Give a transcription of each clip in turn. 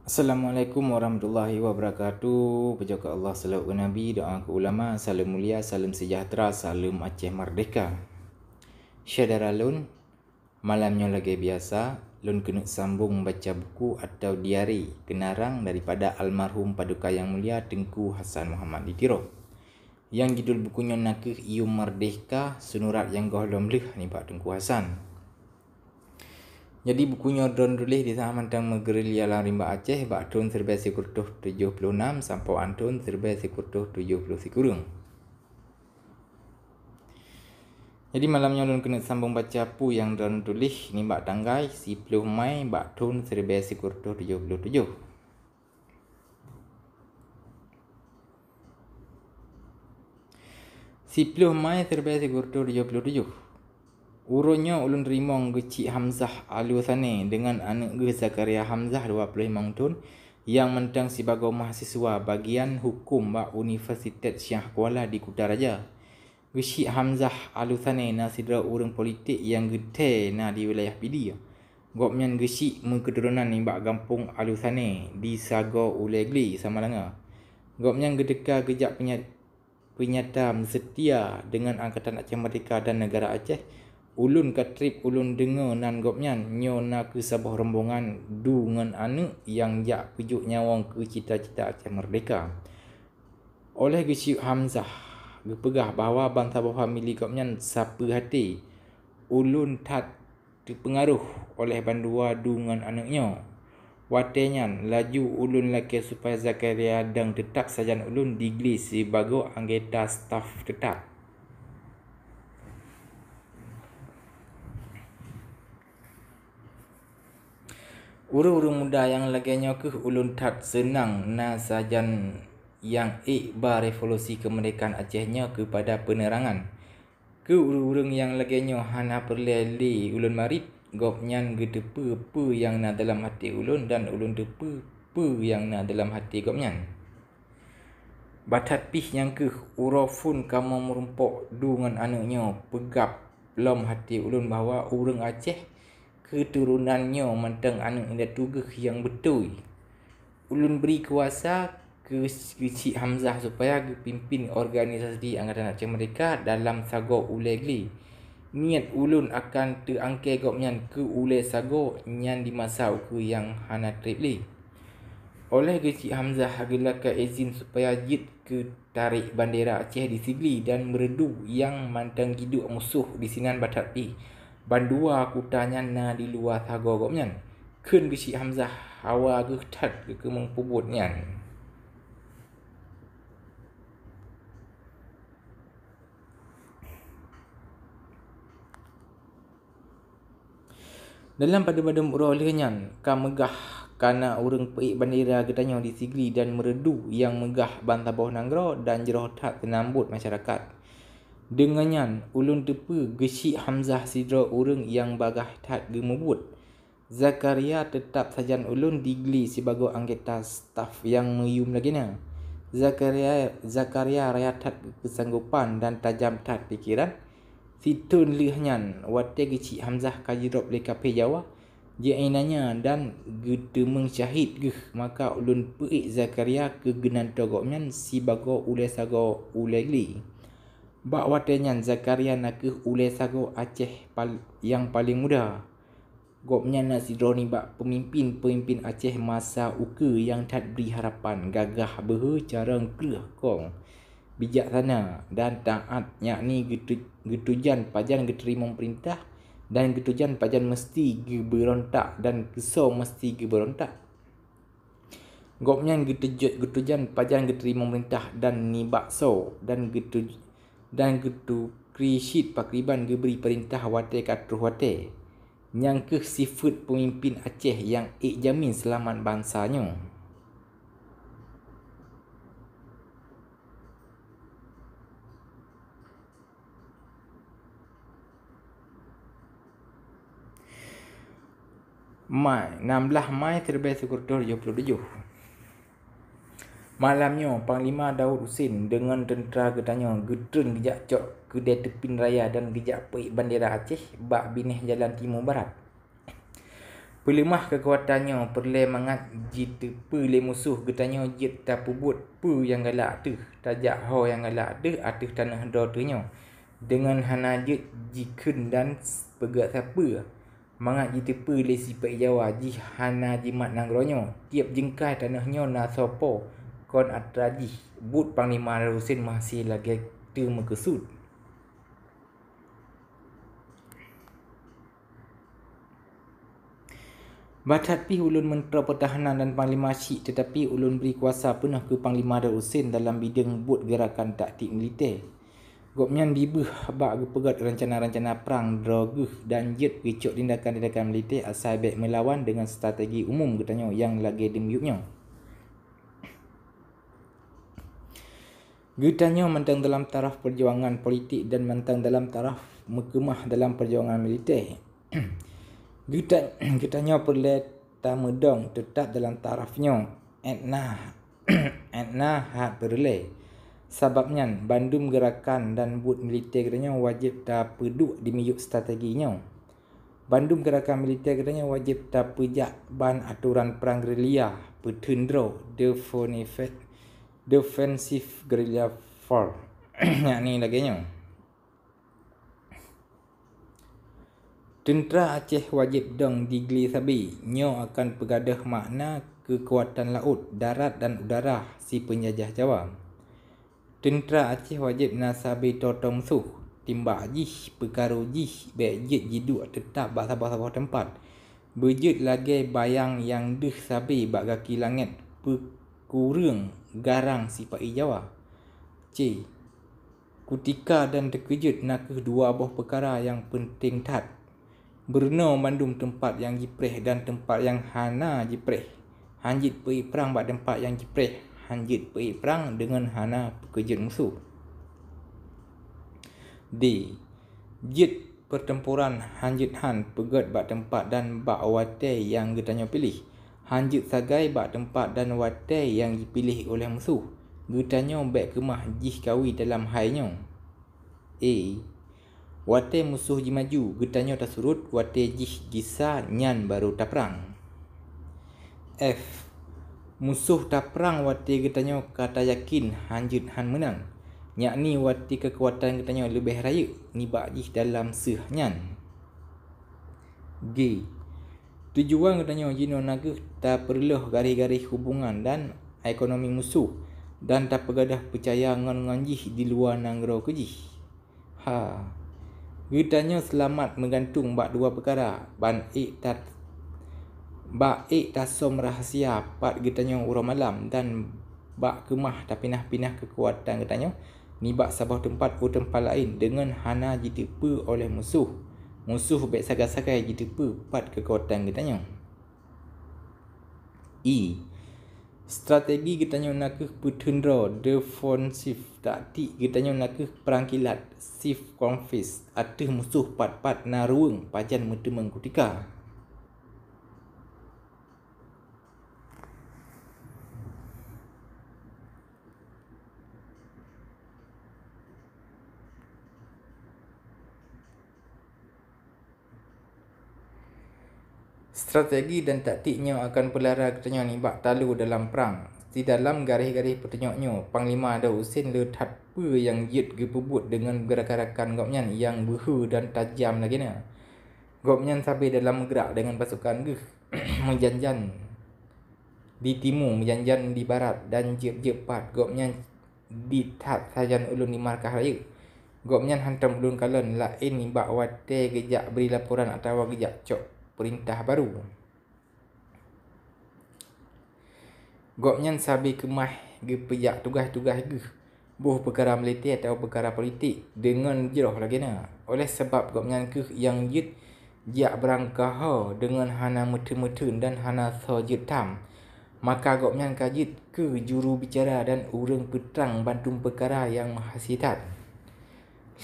Assalamualaikum warahmatullahi wabarakatuh. Berjaga Allah, salawat wa Nabi, doa ke ulama, salam mulia, salam sejahtera, salam Aceh Merdeka. Syedara Lun, malamnya lagi biasa, Lun kena sambung baca buku atau diari kenarang daripada almarhum Paduka Yang Mulia Tengku Hassan Muhammad Ditiro. Yang judul bukunya Nakih Iu Merdeka, Sunurat yang Gohlom Leh ni Pak Tengku Hassan. Jadi bukunya drone tulis di sana tentang menggerilya dalam rimba Aceh bak tahun 1976 sampai tahun 1970. Jadi malamnya ulun kena sambung baca apa yang drone tulis ni bak tanggai 10 Mai bak tahun 1977. Sipluh Mai 1977. Urunnya ulun terima Cik Hamzah Alusane dengan anak Zakaria Hamzah 25 tahun yang mentang sebagai mahasiswa bagian hukum bak Universitas Syah Kuala di Kutaraja. Cik Hamzah Alusane na sidra urang politik yang gede na di wilayah PD. Gopnyan Cik mengketurunan ni bak kampung Alusane di Sago Ulegli sama langa. Gopnyan gedeka gejak penyata setia dengan Angkatan Aceh Merdeka dan Negara Aceh. Ulun ke trip ulun dengar nan gopnyan nyo na ke sebuah rombongan dengan anak yang jak pujuk nyawang ke cita-cita Aceh Merdeka. Oleh Cik Hamzah berpegah bahawa bangsa famili gopnyan siapa hati ulun tak terpengaruh oleh bandua dengan anaknya. Watenyan laju ulun laki supaya Zakaria dan tetap sajan ulun digli sebagai anggota staf tetap. Urang-urang muda yang laginya ke ulun tak senang na sajan yang ikbar revolusi kemerdekaan Acehnya kepada penerangan. Ke urang-urang yang laginya hana perleli ulun marit gopnyan gedepe pe yang na dalam hati ulun dan ulun depe pe yang na dalam hati gopnyan. Batat pih yang ke urafun kamu merumpok dengan anaknya pegap dalam hati ulun bahawa urang Aceh keturunannya mentang anak indah tugah yang betul. Ulun beri kuasa ke Cik Hamzah supaya pimpin organisasi Angkatan Aceh Merdeka dalam Sago Ulegli. Niat ulun akan terangkai gopnyan ke Ule Sago nyan di masa ke yang hana tripli. Oleh Cik Hamzah gelaka izin supaya jit ke tarik bandera Aceh di Sigli dan meredu yang mantang giduk musuh di sinan batat pi. Bandua kutanya na di luar Sago gopnyan. Ken Cik Hamzah hawa getat ke mengpubut nyan. Dalam pada olehnya megah karena urang peik bandera getanya di Sigli dan meredu yang megah bantah bawah nanggro dan jerohat tenambut masyarakat. Dengannya ulun tepe Cik Hamzah sidra urang yang bagah tat gemebut. Zakaria tetap sajan ulun digli sebagai anggota staf yang meyum laginya. Zakaria raya tat kesanggupan dan tajam tat pikiran. Situn lihnyan wate Cik Hamzah kajirop le kape Jawa. Jainanya dan getemeng syahid geh maka ulun peik Zakaria ke genanto gopnyan sebagai ule sago ulegli. Bak watenyan Zakaria nak ke Ule Sago Aceh yang paling muda. Gopnya nak sidroni bak pemimpin Aceh masa uke yang tak beri harapan gagah cara keleh kong bijaksana dan taat yakni getujan pajan geterima perintah dan getujan pajan mesti berontak dan kesau mesti berontak. Gopnya getujan pajan geterima perintah dan ni bakso dan getu krisit pakriban geberi perintah wate katruh wate yang ke sifat pemimpin Aceh yang jamin selamat bangsanya. Mai 16 Mai 1977. Malamnya Panglima Daud Husin dengan tentera getanya gedreng gejak cok kedai tepin raya dan gejak peik bandera Aceh bak bineh jalan timur barat. Pelemah kekuatannya perle mangat jita le musuh getanyo jit ta pubut pu yang galak tu tajak ho yang galak tu atih tanah do tu nyo dengan hana jit jikun dan pegat siapa mangat jita le sipai Jawa ji hana jimat nangronyo tiap jengkai tanahnya na sopo kon atraji but Panglima Husin masih lagi tu mekesud. Batat pi ulun Menteri Pertahanan dan Panglima Syik tetapi ulun beri kuasa penuh ke Panglima Husin dalam bidang buat gerakan taktik militer. Gopnyan bibih bak gepegat rencana-rencana perang droguh dan jet picuk tindakan-tindakan militer asal baik melawan dengan strategi umum katanya yang lagi demiuknya. Getanya mentang dalam taraf perjuangan politik dan mentang dalam taraf mekemah dalam perjuangan militer. Getanya perlu tamedong tetap dalam tarafnya etna hak perle. Sebabnya bandum gerakan dan buat militer katanya wajib tak peduk dimiyuk strateginya. Bandum gerakan militer katanya wajib tak pejak ban aturan perang gerilya petendro defensive guerrilla war. Yang ni laginya. Tentera Aceh wajib dong digli sabi. Nyo akan pegadah makna kekuatan laut, darat dan udara si penjajah Jawa. Tentera Aceh wajib nasabi totong musuh. Timbak jih, perkaru jih, baik jit jiduk tetap bak sabah-sabah tempat. Berjit lagi bayang yang deh sabi bak kaki langit. Pekurang garang si pai Jawa. C. Kutika dan terkejut nak dua buah perkara yang penting tat. Berno mandum tempat yang jipreh dan tempat yang hana jipreh. Hanjit pergi perang bak tempat yang jipreh. Hanjit pergi perang dengan hana pekerjut musuh. D. Jit pertempuran hanjit han pegat bak tempat dan bak watai yang getanya pilih. Hanjit sagai bak tempat dan watai yang dipilih oleh musuh. Getanya baik kemah jih kawi dalam hainyo. A. Watai musuh ji maju, getanya tak surut, watai jih gisa nyan baru tak perang. F. Musuh tak perang watai getanya kata yakin hanjut han menang. Yakni watai kekuatan getanya lebih raya, nibak jih dalam seh nyan. G. Tujuan getanya jino naga tak perlu garis-garis hubungan dan ekonomi musuh dan tak pegadah percaya ngan jih di luar nanggro ke jih. Ha. Getanya selamat menggantung bak dua perkara. Bak tasom rahasia pat getanya urang malam dan bak kemah tak pinah-pinah kekuatan getanya ni bak sabah tempat ke tempat lain dengan hana jitepe oleh musuh. Musuh baik sagai-sagai jitepe pat kekuatan getanya. E. Strategi getanya nak petendra defensif taktik getanya nak perang kilat sif konfis atih musuh pat-pat naruang pajan metemeng kutika. Strategi dan taktiknya akan pelara getanya ni bak talu dalam perang. Di dalam garis-garis petunjuknya, Panglima Husin letak apa yang jit gepebut dengan gerakan-gerakan gopnyan yang behu dan tajam lagi na. Gopnyan sampai dalam gerak dengan pasukan geh menjanjan di timur, menjanjan di barat dan jep-jep pat gopnyan ditat sajan ulun di markah raya. Gopnyan hantam ulun kalon lain ni bak watai gejak beri laporan atau gejak cok perintah baru. Gopnyan sabi kemah gepejak tugas-tugas geh buh perkara militer atau perkara politik dengan jeroh lagi na. Oleh sebab gopnyan geh yang jit jak berangkah dengan hana metun-metun dan hana sojit tam. Maka gopnyan kajit ke juru bicara dan urang petrang bantum perkara yang mahasitat.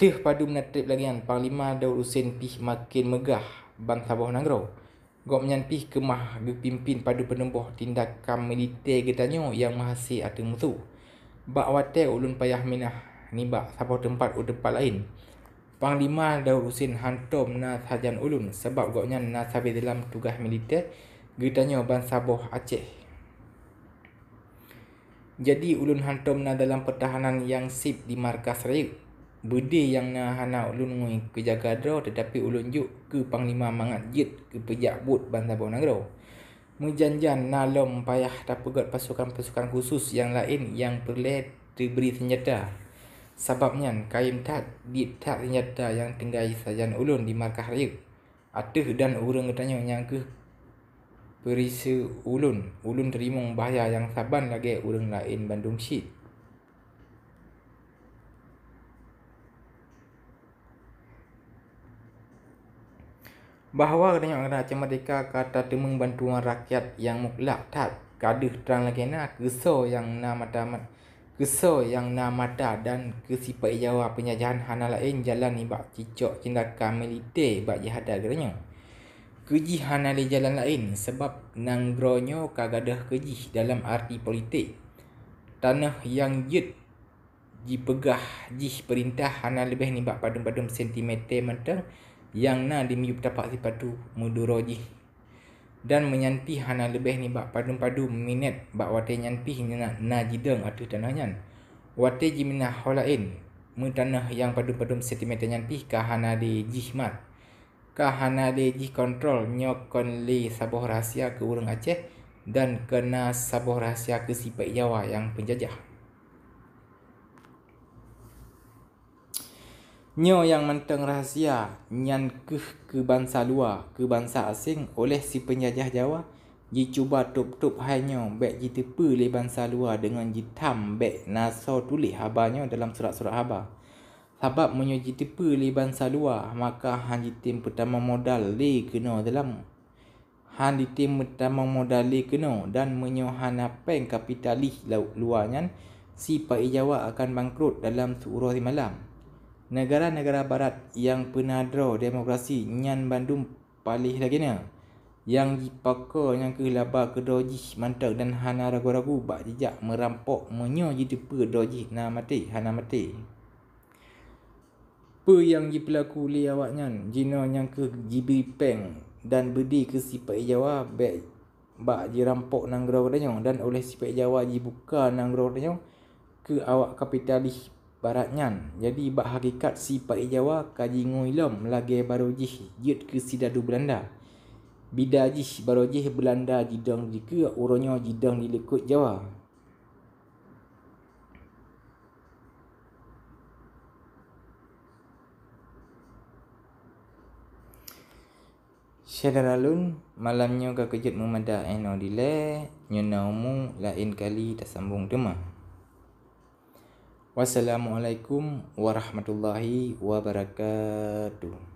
Leh padu menatrip lagian Panglima Husin pih makin megah ban sabah nanggro. Gopnyan pih kemah gepimpin padu penemboh tindakan militer getanyo yang mahasi atu musuh. Bak watai ulun payah minah ni bak sabah tempat tempat lain. Panglima Daud Husin hantum na sajan ulun sebab goknya na sabi dalam tugas militer getanyo ban Saboh Aceh. Jadi ulun hantum na dalam pertahanan yang sip di markas raya. Budi yang na hana ulun ngui ke Jagadro tetapi ulun juk ke Panglima mangat jit ke pejak but ban Saboh Negro. Mujanjan na lom payah tapegot pasukan-pasukan khusus yang lain yang perlu diberi senjata. Sebabnya kaim tak ditak senjata yang tinggai sajan ulun di markas raya. Atuh dan urang katanya yang ke perisa ulun terima bahaya yang saban lagi urang lain Bandung Syed. Bahawa katanya orang Aceh Merdeka kata temeng bantuan rakyat yang mutlak tak kaduh terang lagi na keso yang na mata dan kesipai Jawa penjajahan hana lain jalan ni bak cicok tindakan militer bak jihada katanya. Keji hana le jalan lain sebab nanggronyo kagadah keji dalam arti politik. Tanah yang jid dipegah jih perintah hana lebih ni bak padum-padum sentimeter mentang yang na dimiup tapak sipatu muduro jih. Dan menyanti hana lebih ni bak padum-padum minit bak wate nyanti na jideng atuh tanahnya. Wate jiminah holain mu tanah yang padum-padum sentimeter nyanti ka hana de jih mat. Kahana leji kontrol nyokon le Saboh Rahsia ke urang Aceh dan kena Saboh Rahsia ke sipai Jawa yang penjajah. Nyo yang menteng rahsia nyan ke bangsa luar, ke bangsa asing oleh si penjajah Jawa dicuba tup-tup hanyo bek jitepe le bangsa luar dengan jitam bek naso tulis habarnya dalam surat-surat habar. Sebab menyo jitepe le bangsa luar maka han jitim pertama modal le kena dalam han ditim pertama modal le kena dan menyo han apeng kapitalis luarnya si pai Jawa akan bangkrut dalam seurah malam. Negara-negara barat yang penadro demokrasi nyan Bandung palih lagi na yang dipaka yang ke laba ke doji mantap dan hana ragu-ragu bak jejak merampok menyo jitepe doji na mati hana mati. Apa yang dipelaku li awaknya jino yang ke jibi peng dan bedi ke sipai Jawa bak dirampok nanggro katanya dan oleh sipai Jawa dibuka nanggro katanya ke awak kapitalis baratnya. Jadi bak hakikat sipai Jawa kaji ngoilom lagi baru jih jit ke sidadu Belanda. Bida jih baru jih Belanda jidang di ke uronyo jidang di lekut Jawa. Syadaralun malamnya kekejut memada eno dile nyonaumu lain kali tersambung tema. Wassalamualaikum warahmatullahi wabarakatuh.